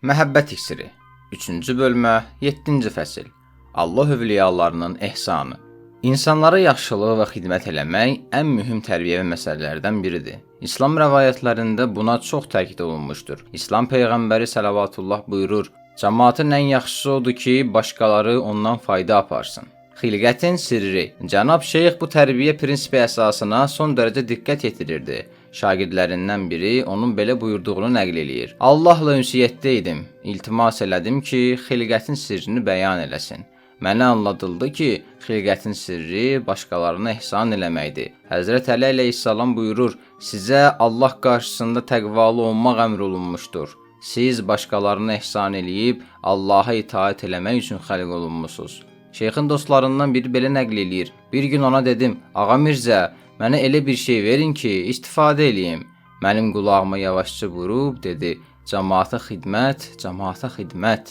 Məhəbbət iksiri 3-cü bölmə 7-ci fəsil. Allah övliyalarının ehsanı. İnsanlara yaxşılıq və xidmət eləmək ən mühüm tərbiyəvi məsələlərdən biridir. İslam rəvayətlərində buna çox təkid olunmuşdur. İslam Peyğəmbəri səlavatullah buyurur: "Cəmaatın ən yaxşısı odur ki, başqaları ondan fayda aparsın." Xilqətin sirri. Cənab Şeyx bu tərbiyə prinsipi əsasına son dərəcə diqqət yetirirdi. Şagirdlərindən biri onun belə buyurduğunu nəql eləyir. Allahla ünsiyyətdə idim. İltimas elədim ki, xilqətin sirrini bəyan eləsin. Mənə anladıldı ki, xilqətin sirri başqalarına ehsan eləməkdir. Həzrət Əli əleyhissalam buyurur: "Sizə Allah qarşısında təqvalı olmaq əmr olunmuşdur. Siz başqalarına ehsan eləyib Allaha itaat eləmək üçün xəlq olunmusunuz." Şeyxin dostlarından biri belə nəql eləyir. Bir gün ona dedim: "Ağa Mirzə, mənə elə bir şey verin ki, istifadə eləyim." Mənim qulağıma yavaşca vurub dedi: "Cəmaata xidmət, cəmaata xidmət."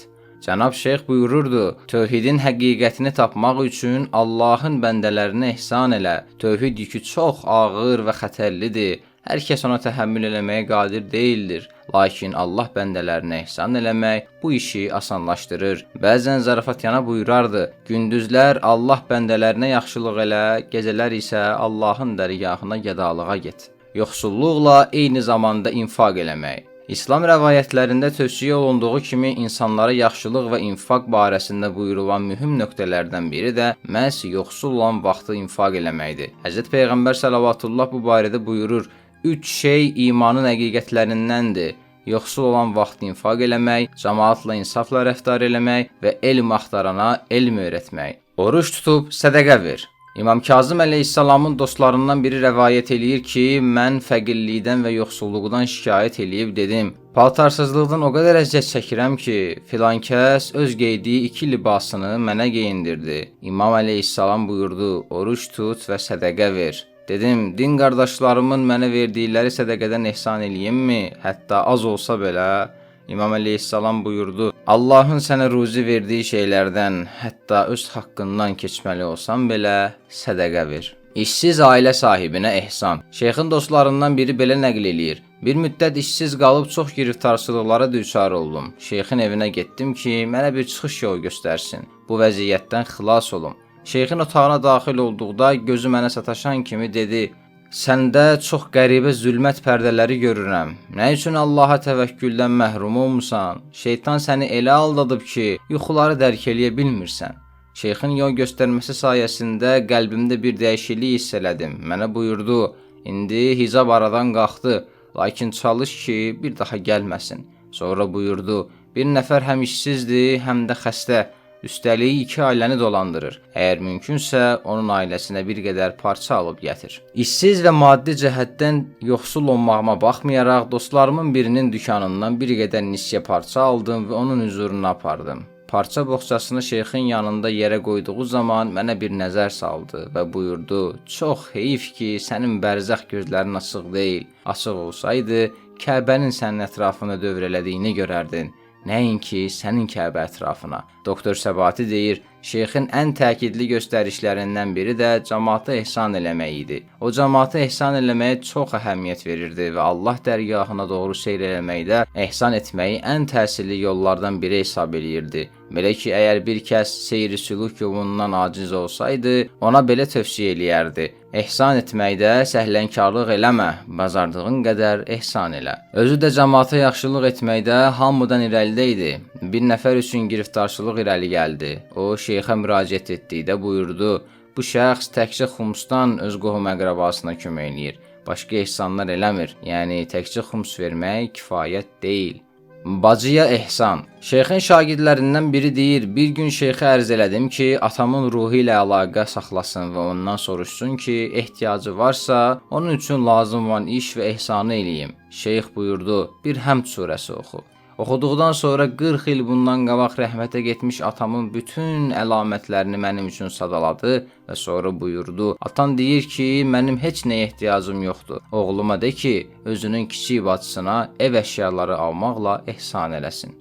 Cənab Şeyx buyururdu: "Tövhidin həqiqətini tapmaq üçün Allahın bəndələrinə ehsan elə. Tövhid yükü çox ağır və xətərlidir. Hər kəs ona təhəmmül eləməyə qadir deyildir. Lakin Allah bəndələrinə ehsan eləmək bu işi asanlaşdırır." Bəzən zarafatyana buyurardı: "Gündüzlər Allah bəndələrinə yaxşılıq elə, gecələr isə Allahın dərgahına gədalığa get." Yoxsulluqla eyni zamanda infaq eləmək. İslam rəvayətlərində tövsiyə olunduğu kimi insanlara yaxşılıq və infaq barəsində buyurulan mühüm nöqtələrdən biri də məhz yoxsul olan vaxtı infaq eləməkdir. Həzrət Peyğəmbər səlavatullah bu barədə buyurur: "Üç şey imanın həqiqətlərindəndir. Yoxsul olan vaxt infaq eləmək, cəmaatla insafla rəftar eləmək və elm axtarana elm öyrətmək. Oruç tutub sədəqə ver." İmam Kazım əleyhissalamın dostlarından biri rəvayət eləyir ki, mən fəqirlikdən və yoxsulluqdan şikayət eləyib dedim: "Paltarsızlıqdan o qədər əziyyət çəkirəm ki, filan kəs öz geydiyi 2 libasını mənə geyindirdi." İmam əleyhissalam buyurdu: "Oruç tut və sədəqə ver." Dedim: "Din qardaşlarımın mənə verdikləri sədəqədən ehsan eləyimmi, hətta az olsa belə?" İmam əleyhissalam buyurdu: "Allahın sənə ruzi verdiyi şeylərdən, hətta öz haqqından keçməli olsan belə sədəqə ver." İşsiz ailə sahibinə ehsan. Şeyxin dostlarından biri belə nəql eləyir: "Bir müddət işsiz qalıb çox giriftarsızlıqlara düçar oldum. Şeyxin evinə getdim ki, mənə bir çıxış yolu göstərsin. Bu vəziyyətdən xilas olum." Şeyxin otağına daxil olduqda gözü mənə sataşan kimi dedi: "Səndə çox qəribə zülmət pərdələri görürəm. Nə üçün Allaha təvəkküldən məhrum olmusan? Şeytan səni elə aldadıb ki, yuxuları dərk eləyə bilmirsən." Şeyxin yol göstərməsi sayəsində qəlbimdə bir dəyişiklik hiss elədim. Mənə buyurdu: "İndi hicab aradan qalxdı, lakin çalış ki, bir daha gəlməsin." Sonra buyurdu: "Bir nəfər həm işsizdir, həm də xəstə. Üstəlik 2 ailəni dolandırır. Əgər mümkünsə, onun ailəsinə bir qədər parça alıb gətir." İşsiz və maddi cəhətdən yoxsul olmağıma baxmayaraq, dostlarımın birinin dükanından bir qədər nisyə parça aldım və onun huzuruna apardım. Parça boxçasını şeyxin yanında yerə qoyduğu zaman mənə bir nəzər saldı və buyurdu: "Çox heyif ki, sənin bərzəx gözlərin açıq deyil. Açıq olsaydı, Kəbənin sənin ətrafını dövr elədiyini görərdin. Nəinki sənin Kəbə ətrafına." Doktor Səbati deyir: "Şeyxin ən təkidli göstərişlərindən biri də cəmaata ehsan eləmək idi. O cəmaata ehsan eləməyə çox əhəmiyyət verirdi və Allah dərgahına doğru seyr eləməkdə ehsan etməyi ən təsirli yollardan biri hesab eləyirdi. Belə ki, əgər bir kəs seyri sülük yolundan aciz olsaydı, ona belə tövsiyə eləyərdi: "Ehsan etməkdə səhlənkarlıq eləmə, bazardığın qədər ehsan elə." Özü də cəmaata yaxşılıq etməkdə hamıdan irəlidə idi. Bir nəfər üçün giriftarçılıq irəli gəldi. O, şeyxə müraciət etdikdə buyurdu: "Bu şəxs təkcə xumsdan öz qohum əqrəbasına kömək eləyir. Başqa ehsanlar eləmir. Yəni, təkcə xums vermək kifayət deyil." Bacıya ehsan. Şeyxin şagirdlərindən biri deyir: "Bir gün şeyxə ərz elədim ki, atamın ruhu ilə əlaqə saxlasın və ondan soruşsun ki, ehtiyacı varsa, onun üçün lazım olan iş və ehsanı eləyim." Şeyx buyurdu: "Bir Həmd surəsi oxu." Oxuduqdan sonra 40 il bundan qabaq rəhmətə getmiş atamın bütün əlamətlərini mənim üçün sadaladı və sonra buyurdu: "Atan deyir ki, mənim heç nəyə ehtiyacım yoxdur. Oğluma de ki, özünün kiçik bacısına ev əşyaları almaqla ehsan eləsin."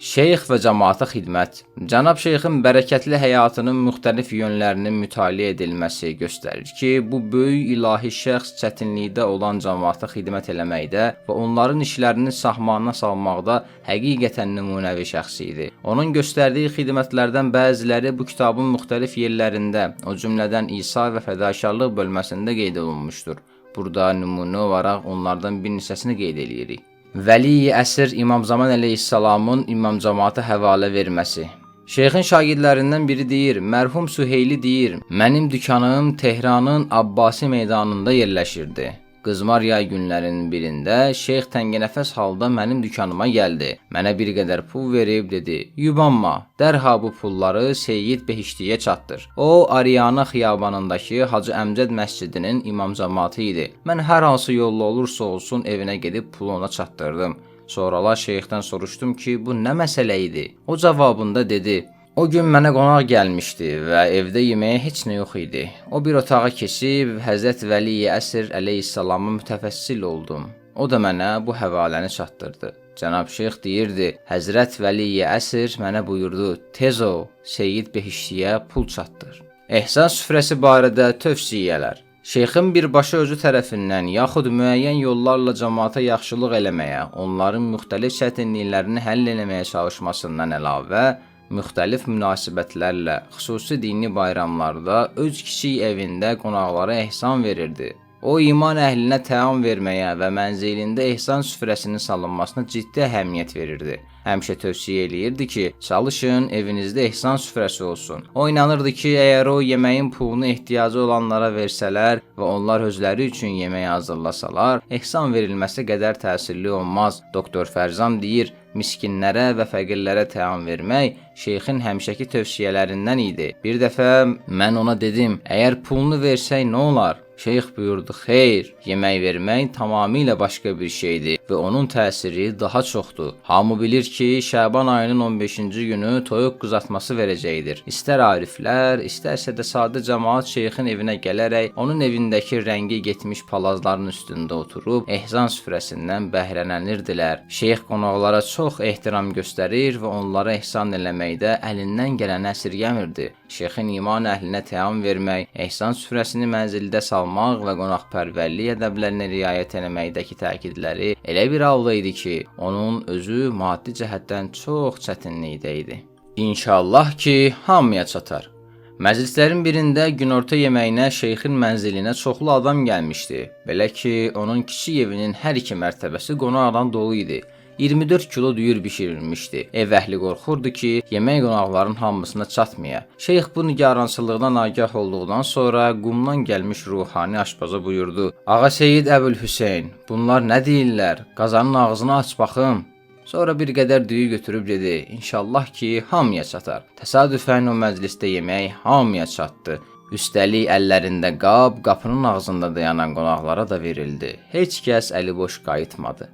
Şeyx və cəmaata xidmət. Cənab Şeyxin bərəkətli həyatının müxtəlif yönlərinin mütaliə edilməsi göstərir ki, bu böyük ilahi şəxs çətinlikdə olan cəmaata xidmət eləməkdə və onların işlərini sahmana salmaqda həqiqətən nümunəvi şəxs idi. Onun göstərdiyi xidmətlərdən bəziləri bu kitabın müxtəlif yerlərində, o cümlədən İsa və fədakarlıq bölməsində qeyd olunmuşdur. Burada nümunə olaraq onlardan bir neçəsini qeyd edirik. Vəli-i əsr İmam Zaman əleyhissalamın İmam Cəmaata həvalə verməsi. Şeyxin şagirdlərindən biri deyir, mərhum Süheyli deyir, mənim dükanım Tehranın Abbasi meydanında yerləşirdi. Qızmar yay günlərinin birində şeyx təngənəfəs halda mənim dükanıma gəldi. Mənə bir qədər pul verib dedi, yubanma, dərhal bu pulları Seyyid Behiştiyə çatdır. O, Ariyana xiyabanındakı Hacı Əmcəd məscidinin imam cəmaatı idi. Mən hər hansı yolla olursa olsun evinə gedib pulu ona çatdırdım. Sonralar şeyxdən soruşdum ki, bu nə məsələ idi? O cavabında dedi, o gün mənə qonaq gəlmişdi və evdə yeməyə heç nə yox idi. O bir otağa keçib Həzrət Vəli-i əsr əleyhissalama mütəfəssil oldum. O da mənə bu həvaləni çatdırdı. Cənab Şeyx deyirdi, Həzrət Vəli-i əsr mənə buyurdu, tez ol, Seyyid Behiştiyə pul çatdır. Ehsan süfrəsi barədə tövsiyələr. Şeyxin birbaşa özü tərəfindən yaxud müəyyən yollarla cəmaata yaxşılıq eləməyə, onların müxtəlif çətinliklərini həll eləməyə çalışmasından əlavə, müxtəlif münasibətlərlə, xüsusi dini bayramlarda öz kiçik evində qonaqlara ehsan verirdi. O, iman əhlinə təam verməyə və mənzilində ehsan süfrəsinin salınmasına ciddi əhəmiyyət verirdi. Həmişə tövsiyə eləyirdi ki, çalışın, evinizdə ehsan süfrəsi olsun. O inanırdı ki, əgər o yeməyin pulunu ehtiyacı olanlara versələr və onlar özləri üçün yemək hazırlasalar, ehsan verilməsi qədər təsirli olmaz. Doktor Fərzan deyir, miskinlərə və fəqirlərə təam vermək şeyxin həmişəki tövsiyələrindən idi. Bir dəfə mən ona dedim, əgər pulunu versək nə olar? Şeyx buyurdu, xeyr, yemək vermək tamamilə başqa bir şeydir və onun təsiri daha çoxdur. Hamı bilir ki, Şəban ayının 15-ci günü toyuq qızartması verəcəkdir. İstər ariflər, istərsə də sadə cəmaat şeyxin evinə gələrək, onun evindəki rəngi getmiş palazların üstündə oturub, ehsan süfrəsindən bəhrələnirdilər. Şeyx qonaqlara çox ehtiram göstərir və onlara ehsan eləməkdə əlindən gələni əsirgəmirdi. Şeyxin iman əhlinə təam vermək, ehsan süfrəsini mənzildə salmaq və qonaqpərvərlik ədəblərinə riayət etməkdəki təkidləri elə bir halda idi ki, onun özü maddi cəhətdən çox çətinlikdə idi. İnşallah ki, hamıya çatar. Məclislərin birində günorta yeməyinə şeyxin mənzilinə çoxlu adam gəlmişdi. Belə ki, onun kiçik evinin hər iki mərtəbəsi qonaqla dolu idi. 24 kilo düyür bişirilmişdi. Ev əhli qorxurdu ki, yemək qonaqların hamısına çatmaya. Şeyx bu nigarançılıqdan agah olduqdan sonra qumdan gəlmiş ruhani aşpaza buyurdu. Ağa Seyyid Əbülhüseyn, bunlar nə deyirlər? Qazanın ağzını aç baxım. Sonra bir qədər düyü götürüb dedi, İnşallah ki, hamıya çatar. Təsadüfən o məclisdə yemək hamıya çatdı. Üstəlik əllərində qab, qapının ağzında dayanan qonaqlara da verildi. Heç kəs əli boş qayıtmadı.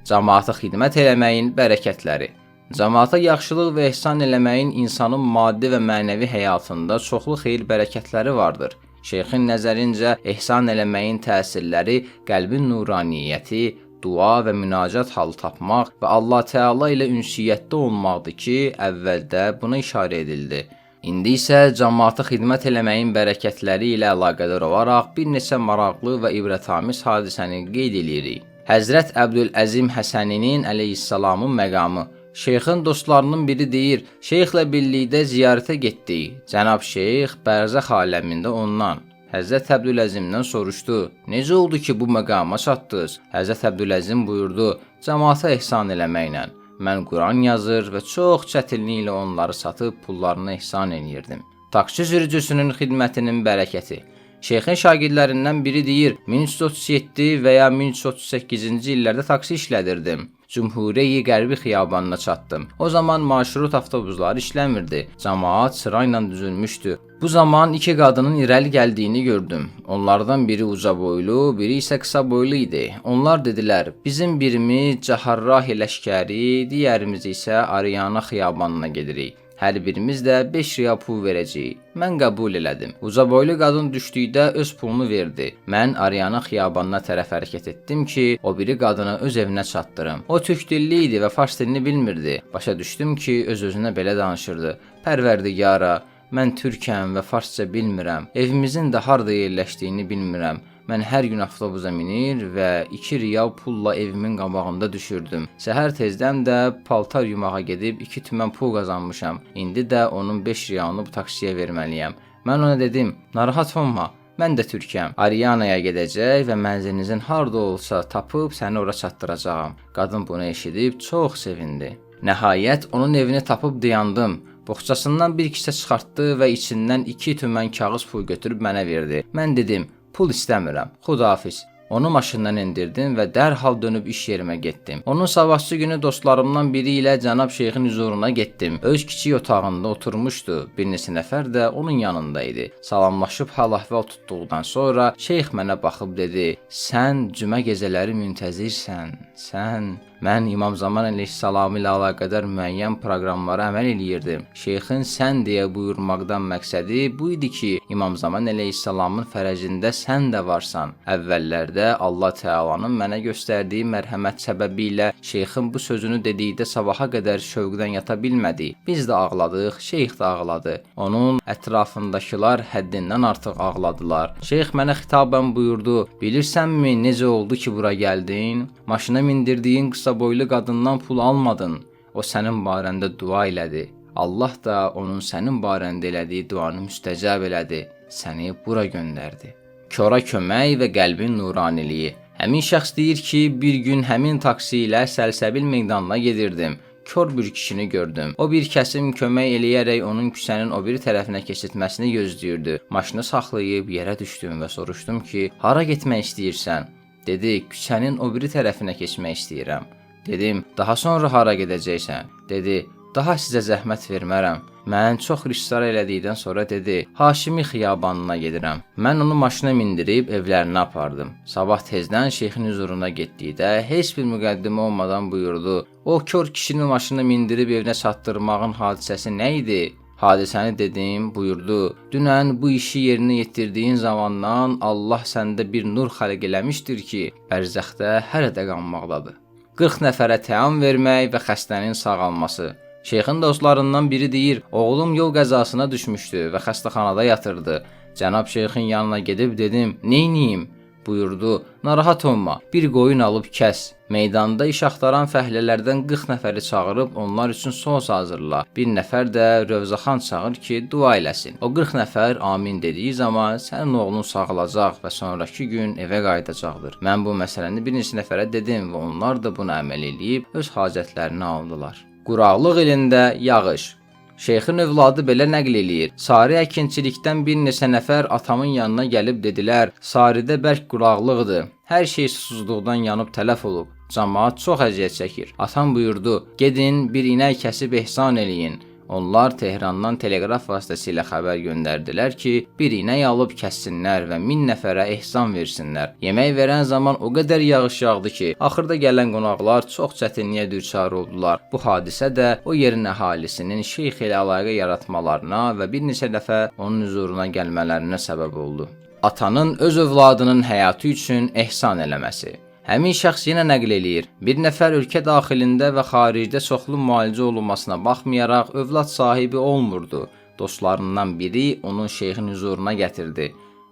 Cəmaata xidmət eləməyin bərəkətləri. Cəmaata yaxşılıq və ehsan eləməyin insanın maddi və mənəvi həyatında çoxlu xeyir bərəkətləri vardır. Şeyxin nəzərincə ehsan eləməyin təsirləri qəlbin nuraniyyəti, dua və münacat halı tapmaq və Allah Teala ilə ünsiyyətdə olmaqdır ki, əvvəldə buna işarə edildi. İndi isə cəmaata xidmət eləməyin bərəkətləri ilə əlaqədar olaraq bir neçə maraqlı və ibrətamiz hadisəni qeyd edirik. Həzrət Əbdüləzim Həsəninin əleyhissalamın məqamı. Şeyxin dostlarının biri deyir, şeyxlə birlikdə ziyarətə getdik. Cənab Şeyx bərzəx aləmində ondan. Həzrət Əbdüləzimdən soruşdu, necə oldu ki, bu məqama çatdınız? Həzrət Əbdüləzim buyurdu, cəmaata ehsan eləməklə. Mən Quran yazır və çox çətinliklə onları satıb pullarını ehsan eləyirdim. Taksi sürücüsünün xidmətinin bərəkəti. Şeyxin şagirdlərindən biri deyir, 1337 və ya 1338-ci illərdə taksi işlədirdim. Cümhuriye Qərbi xiyabanına çatdım. O zaman marşrut avtobusları işləmirdi. Cəmaat sırayla düzülmüşdü. Bu zaman iki qadının irəli gəldiyini gördüm. Onlardan biri uca boylu, biri isə qısa boylu idi. Onlar dedilər, bizim birimiz Cəharrah Ləşkəri, digərimiz isə Ariyana xiyabanına gedirik. Hər birimiz də 5 riya pul verəcəyik. Mən qəbul elədim. Ucaboylu qadın düşdükdə öz pulunu verdi. Mən Ariana xiyabanına tərəf hərəkət etdim ki, o biri qadını öz evinə çatdırım. O türk dilli idi və fars dilini bilmirdi. Başa düşdüm ki, öz-özünə belə danışırdı. Pərverdigara, mən türkəm və farsça bilmirəm. Evimizin də harda yerləşdiyini bilmirəm. Mən hər gün avtobusa minir və 2 riyal pulla evimin qabağında düşürdüm. Səhər tezdən də paltar yumağa gedib 2 tümən pul qazanmışam. İndi də onun 5 riyalını bu taksiyə verməliyəm. Mən ona dedim, narahat olma, mən də türkəm. Arianaya gedəcək və mənzilinizin harda olsa tapıb səni ora çatdıracağam. Qadın bunu eşidib çox sevindi. Nəhayət onun evini tapıb dayandım. Boxçasından bir kisə çıxartdı və içindən 2 tümən kağız pul götürüb mənə verdi. Mən dedim, pul istəmirəm, xudahafiz. Onu maşından endirdim və dərhal dönüb iş yerimə getdim. Onun sabahçı günü dostlarımdan biri ilə cənab şeyxin huzuruna getdim. Öz kiçik otağında oturmuşdu. Bir neçə nəfər də onun yanında idi. Salamlaşıb hal-əhval tutduqdan sonra şeyx mənə baxıb dedi: "Sən cümə gecələri müntəzirsən. Sən..." Mən İmam Zaman əleyhissalam ilə əlaqədar müəyyən proqramlara əməl eləyirdim. Şeyxin sən deyə buyurmaqdan məqsədi bu idi ki, İmam Zaman əleyhissalamın fərəcində sən də varsan. Əvvəllərdə Allah Təalanın mənə göstərdiyi mərhəmət səbəbilə şeyxin bu sözünü dedikdə sabaha qədər şövqdən yata bilmədi. Biz də ağladıq, şeyx də ağladı. Onun ətrafındakılar həddindən artıq ağladılar. Şeyx mənə xitabən buyurdu: "Bilirsənmi necə oldu ki, bura gəldin? Maşına mindirdiyin qısa boylu qadından pul almadın. O sənin barəndə dua elədi. Allah da onun sənin barəndə elədiyi duanı müstəcəb elədi. Səni bura göndərdi." Kora kömək və qəlbin nuraniliyi. Həmin şəxs deyir ki, bir gün həmin taksi ilə Səlsəbil meydanına gedirdim. Kör bir kişini gördüm. O bir kəsim kömək eləyərək onun küçənin o biri tərəfinə keçirtməsini gözləyirdi. Maşını saxlayıb yerə düşdüm və soruşdum ki, hara getmək istəyirsən? Dedi, küçənin o biri tərəfinə keçmək istəyirəm. Dedim, daha sonra hara gedəcəksən? Dedi, daha sizə zəhmət vermərəm. Mən çox rislar elədikdən sonra dedi, Haşimi xiyabanına gedirəm. Mən onu maşına mindirib evlərinə apardım. Sabah tezdən şeyxin huzuruna getdikdə heç bir müqəddimə olmadan buyurdu: "O kör kişini maşına mindirib evinə çatdırmağın hadisəsi nə idi?" Hadisəni dedim, buyurdu: "Dünən bu işi yerinə yetirdiyin zamandan Allah səndə bir nur xəlq eləmişdir ki, bərzəxdə hələ də qanmaqdadır." 40 nəfərə təam vermək və xəstənin sağalması. Şeyxin dostlarından biri deyir, oğlum yol qəzasına düşmüşdü və xəstəxanada yatırdı. Cənab şeyxin yanına gedib dedim, neyniyim? Buyurdu, narahat olma, bir qoyun alıb kəs. Meydanda iş axtaran fəhlələrdən 40 nəfəri çağırıb onlar üçün sos hazırla. Bir nəfər də Rövzaxan çağır ki, dua eləsin. O 40 nəfər amin dediyi zaman sənin oğlun sağalacaq və sonraki gün evə qayıdacaqdır. Mən bu məsələni bir neçə nəfərə dedim və onlar da buna əməl eləyib öz hacətlərini aldılar. Quraqlıq ilində yağış. Şeyxin övladı belə nəql eləyir. Sari əkinçilikdən bir neçə nəfər atamın yanına gəlib dedilər, Saridə bərk quraqlıqdır. Hər şey susuzluqdan yanıb tələf olub. Camaat çox əziyyət çəkir. Atam buyurdu, gedin bir inək kəsib ehsan eləyin. Onlar Tehrandan teleqraf vasitəsilə xəbər göndərdilər ki, bir inək alıb kəssinlər və 1000 nəfərə ehsan versinlər. Yemək verən zaman o qədər yağış yağdı ki, axırda gələn qonaqlar çox çətinliyə düçar oldular. Bu hadisə də o yerin əhalisinin şeyx ilə əlaqə yaratmalarına və bir neçə dəfə onun huzuruna gəlmələrinə səbəb oldu. Atanın öz övladının həyatı üçün ehsan eləməsi. Həmin şəxs yenə nəql eləyir. Bir nəfər ölkə daxilində və xaricdə çoxlu müalicə olunmasına baxmayaraq övlad sahibi olmurdu. Dostlarından biri onun şeyxin huzuruna gətirdi.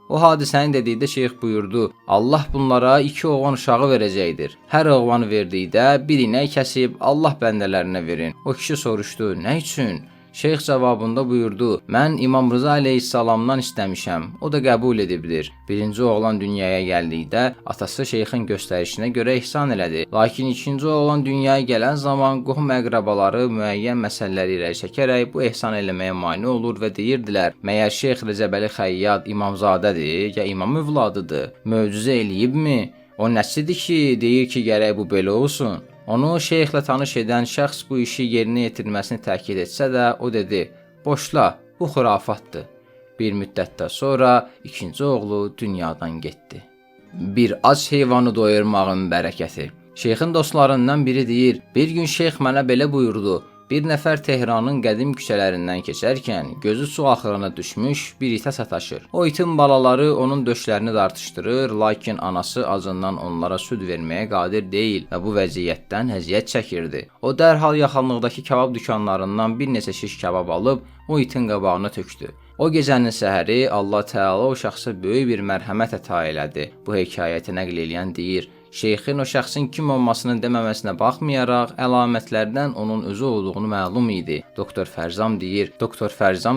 O hadisəni dedikdə şeyx buyurdu, Allah bunlara 2 oğlan uşağı verəcəkdir. Hər oğlanı verdikdə bir inək kəsib Allah bəndələrinə verin. O kişi soruşdu, nə üçün? Şeyx cavabında buyurdu, mən İmam Rıza əleyhissalamdan istəmişəm, o da qəbul edibdir. Birinci oğlan dünyaya gəldikdə atası şeyxin göstərişinə görə ehsan elədi. Lakin ikinci oğlan dünyaya gələn zaman qohum əqrabaları müəyyən məsələləri irəli çəkərək bu ehsan eləməyə mane olur və deyirdilər, məyər Şeyx Rəcəbəli Xəyyad İmamzadədir ya imam övladıdır? Möcüzə eləyibmi? O nəsidir ki, deyir ki, gərək bu belə olsun? Onu şeyxlə tanış edən şəxs bu işi yerinə yetirməsini təkid etsə də, o dedi, boşla, bu xurafatdır. Bir müddətdən sonra ikinci oğlu dünyadan getdi. Bir ac heyvanı doyurmağın bərəkəti. Şeyxin dostlarından biri deyir, bir gün şeyx mənə belə buyurdu, Bir nəfər Tehranın qədim küçələrindən keçərkən gözü su axırına düşmüş bir itə sataşır. O itin balaları onun döşlərini dartışdırır, lakin anası acından onlara süd verməyə qadir deyil və bu vəziyyətdən əziyyət çəkirdi. O dərhal yaxınlıqdakı kabab dükanlarından bir neçə şiş kabab alıb o itin qabağına tökdü. O gecənin səhəri Allah Teala o şəxsə böyük bir mərhəmət əta elədi. Bu hekayəti nəql edən deyir: Şeyxin o şəxsin kim olmasını deməməsinə baxmayaraq, əlamətlərdən onun özü olduğunu məlum idi. Doktor Fərzam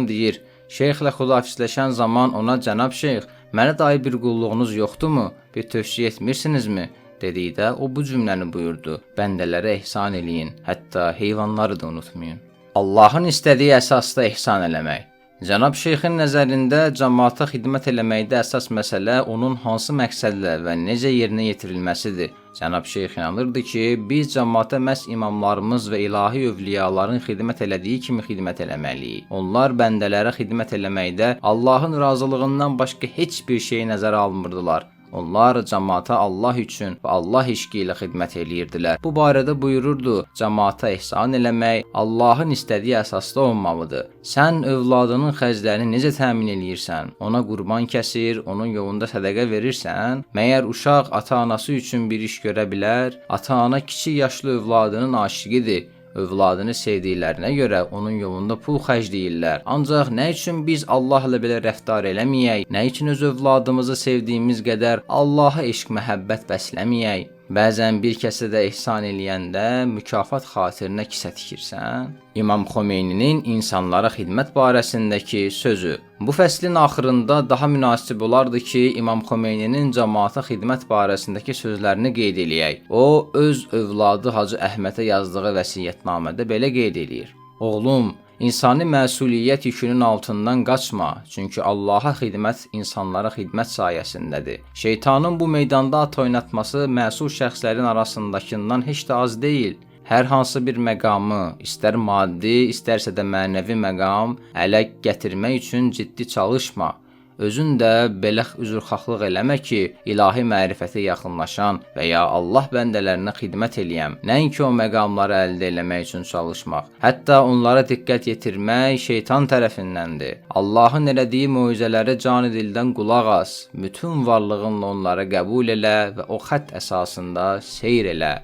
deyir, Şeyxlə xudafizləşən zaman ona cənab şeyx, mənə dair bir qulluğunuz yoxdurmu? Bir tövsiyə etmirsinizmi? Dedikdə o bu cümləni buyurdu: Bəndələrə ehsan eləyin, hətta heyvanları da unutmayın. Allahın istədiyi əsasda ehsan eləmək. Cənab Şeyxin nəzərində cəmaata xidmət eləməkdə əsas məsələ onun hansı məqsədlə və necə yerinə yetirilməsidir. Cənab Şeyx inanırdı ki, biz cəmaata məhz imamlarımız və ilahi övliyaların xidmət elədiyi kimi xidmət eləməliyik. Onlar bəndələrə xidmət eləməkdə Allahın razılığından başqa heç bir şeyi nəzərə almırdılar. Onlar cəmaata Allah üçün və Allah eşqi ilə xidmət eləyirdilər. Bu barədə buyururdu: Cəmaata ehsan eləmək Allahın istədiyi əsasda olmalıdır. Sən övladının xərclərini necə təmin eləyirsən? Ona qurban kəsir, onun yolunda sədaqə verirsən? Məyər uşaq ata-anası üçün bir iş görə bilər? Ata-ana kiçik yaşlı övladının aşiqidir. Övladını sevdiklərinə görə onun yolunda pul xərcləyirlər. Ancaq nə üçün biz Allah ilə belə rəftar eləməyək? Nə üçün öz övladımızı sevdiyimiz qədər Allaha eşq məhəbbət bəsləməyək? Bəzən bir kəsə də ehsan eləyəndə mükafat xatirinə kisə tikirsən. İmam Xomeyninin insanlara xidmət barəsindəki sözü. Bu fəslin axırında daha münasib olardı ki, İmam Xomeyninin cəmaata xidmət barəsindəki sözlərini qeyd eləyək. O, öz övladı Hacı Əhmədə yazdığı vəsiyyətnamədə belə qeyd eləyir: Oğlum, İnsani məsuliyyət yükünün altından qaçma, çünki Allaha xidmət insanlara xidmət sayəsindədir. Şeytanın bu meydanda at oynatması məsul şəxslərin arasındakından heç də az deyil. Hər hansı bir məqamı, istər maddi, istərsə də mənəvi məqam, ələ gətirmək üçün ciddi çalışma. Özün də belə üzrxahlıq eləmə ki, ilahi mərifətə yaxınlaşan və ya Allah bəndələrinə xidmət eləyəm. Nəinki o məqamları əldə eləmək üçün çalışmaq. Hətta onlara diqqət yetirmək şeytan tərəfindəndir. Allahın elədiyi möcüzələrə canı dildən qulaq as. Bütün varlığınla onları qəbul elə və o xətt əsasında seyr elə.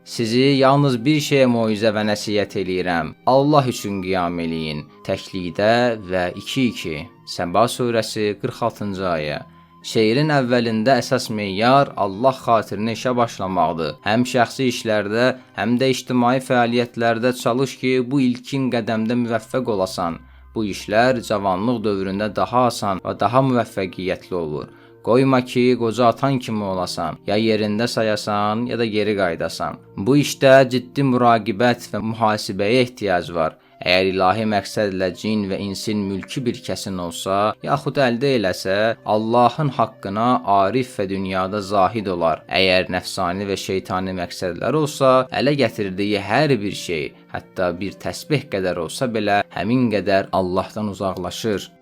Sizi yalnız bir şeyə möcüzə və nəsihət eləyirəm. Allah üçün qiyam eləyin. Təklikdə və 2-2. Səba surəsi 46-cı ayə. Şeirin əvvəlində əsas meyar Allah xatirinə işə başlamaqdır. Həm şəxsi işlərdə, həm də ictimai fəaliyyətlərdə çalış ki, bu ilkin qədəmdə müvəffəq olasan. Bu işlər cavanlıq dövründə daha asan və daha müvəffəqiyyətli olur. Qoyma ki, qoca atan kimi olasan, ya yerində sayasan, ya da geri qaydasan. Bu işdə ciddi müraqibət və mühasibəyə ehtiyac var. Əgər ilahi məqsədlə cin və insin mülki bir kəsin olsa, yaxud əldə eləsə, Allahın haqqına arif və dünyada zahid olar. Əgər nəfsani və şeytani məqsədlər olsa, ələ gətirdiyi hər bir şey, hətta bir təsbih qədər olsa belə, həmin qədər Allahdan uzaqlaşır.